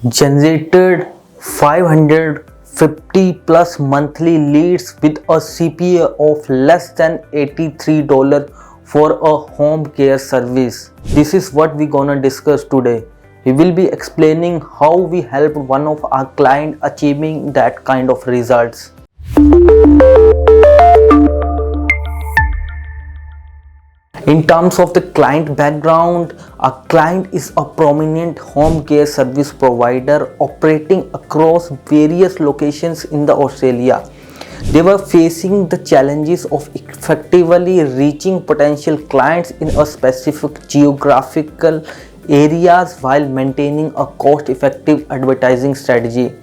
generated 550 plus monthly leads with a CPA of less than $83 for a home care service. This is what we gonna discuss today. We will be explaining how we helped one of our client achieving that kind of results. In terms of the client background, a client is a prominent home care service provider operating across various locations in the Australia. They were facing the challenges of effectively reaching potential clients in a specific geographical areas while maintaining a cost-effective advertising strategy.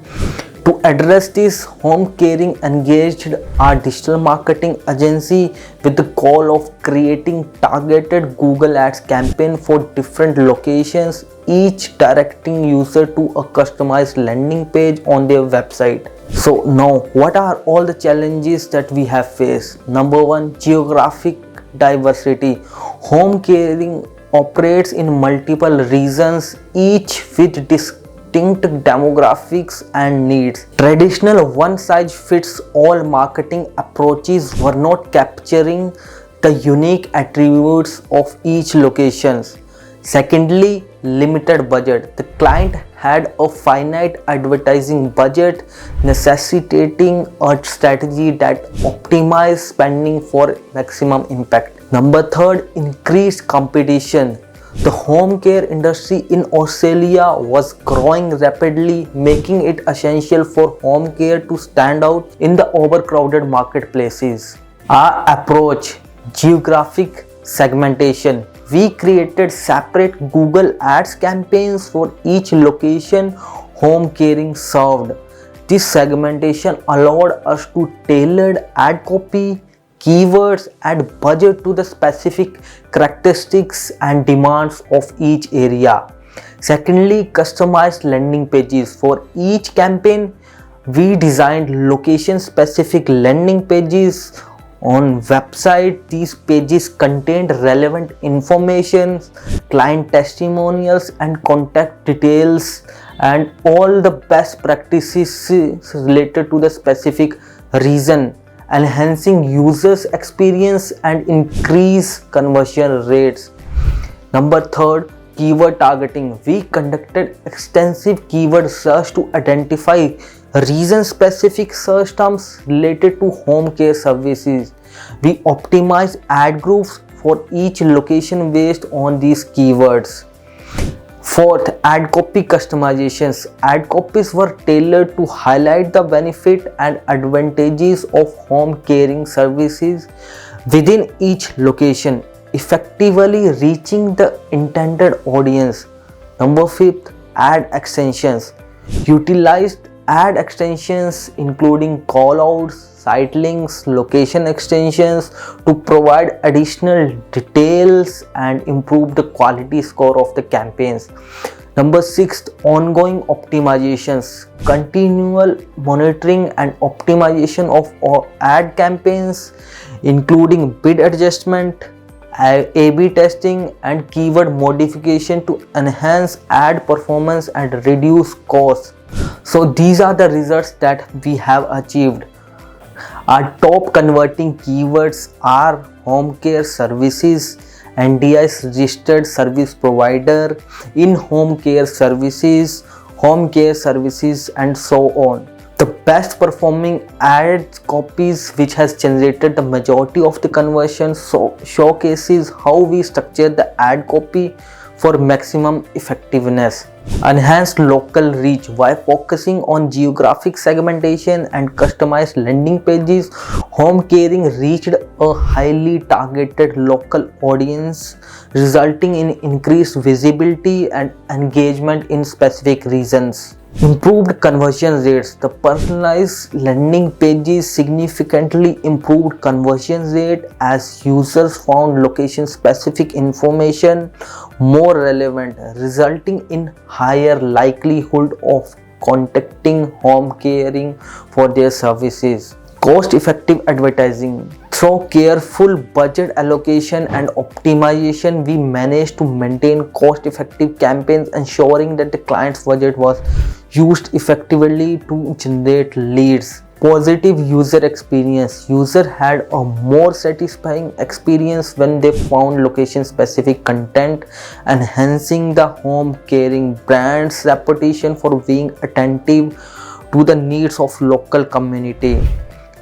To address this, Home Caring engaged our digital marketing agency with the goal of creating targeted Google Ads campaign for different locations, each directing user to a customized landing page on their website. So now, what are all the challenges that we have faced? Number one, geographic diversity. Home Caring operates in multiple regions, each with distinct demographics and needs. Traditional one-size-fits-all marketing approaches were not capturing the unique attributes of each location. Secondly, limited budget. The client had a finite advertising budget, necessitating a strategy that optimized spending for maximum impact. Number third, increased competition. The home care industry in Australia was growing rapidly, making it essential for home care to stand out in the overcrowded marketplaces. Our approach: geographic segmentation. We created separate Google Ads campaigns for each location Home Caring served. This segmentation allowed us to tailor ad copy, keywords and budget to the specific characteristics and demands of each area. Secondly, customized landing pages. For each campaign, we designed location-specific landing pages on website. These pages contained relevant information, client testimonials and contact details, and all the best practices related to the specific region, enhancing users experience and increase conversion rates. Number third, keyword targeting. We conducted extensive keyword search to identify region specific search terms related to home care services. We optimized ad groups for each location based on these keywords. Fourth, ad copy customizations. Ad copies were tailored to highlight the benefit and advantages of home caring services within each location, effectively reaching the intended audience. Number fifth, ad extensions. Utilized ad extensions including callouts, site links, location extensions to provide additional details and improve the quality score of the campaigns. Number six, ongoing optimizations. Continual monitoring and optimization of ad campaigns, including bid adjustment, A/B testing and keyword modification to enhance ad performance and reduce costs. So these are the results that we have achieved. Our top converting keywords are home care services, NDIS registered service provider, in-home care services, home care services and so on. The best performing ad copies which has generated the majority of the conversion showcases how we structure the ad copy for maximum effectiveness. Enhanced local reach. By focusing on geographic segmentation and customized landing pages, Home Caring reached a highly targeted local audience, resulting in increased visibility and engagement in specific regions. Improved conversion rates. The personalized landing pages significantly improved conversion rate as users found location specific information more relevant, resulting in higher likelihood of contacting Home Caring for their services. Cost effective advertising. Through careful budget allocation and optimization, we managed to maintain cost effective campaigns, ensuring that the client's budget was used effectively to generate leads. Positive user experience. User had a more satisfying experience when they found location specific content, enhancing the home caring brand's reputation for being attentive to the needs of local community.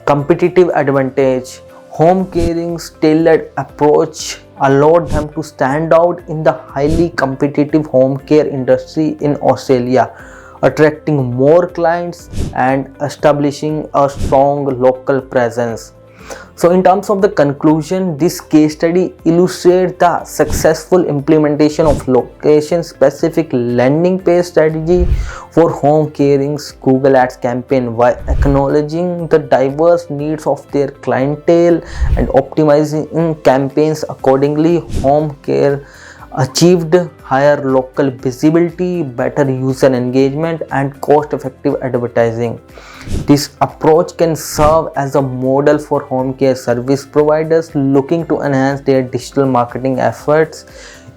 Competitive advantage. Home caring's tailored approach allowed them to stand out in the highly competitive home care industry in Australia, attracting more clients and establishing a strong local presence. So, in terms of the conclusion, this case study illustrates the successful implementation of location-specific landing page strategy for home caring's Google Ads campaign while acknowledging the diverse needs of their clientele and optimizing campaigns accordingly. Home care achieved higher local visibility, better user engagement, and cost-effective advertising. This approach can serve as a model for home care service providers looking to enhance their digital marketing efforts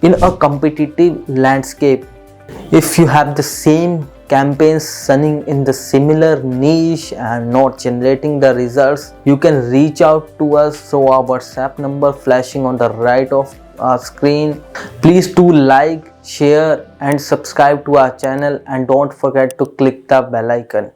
in a competitive landscape. If you have the same campaigns running in the similar niche and not generating the results, you can reach out to us through our WhatsApp number flashing on the right of our screen. Please do like, share and subscribe to our channel, and don't forget to click the bell icon.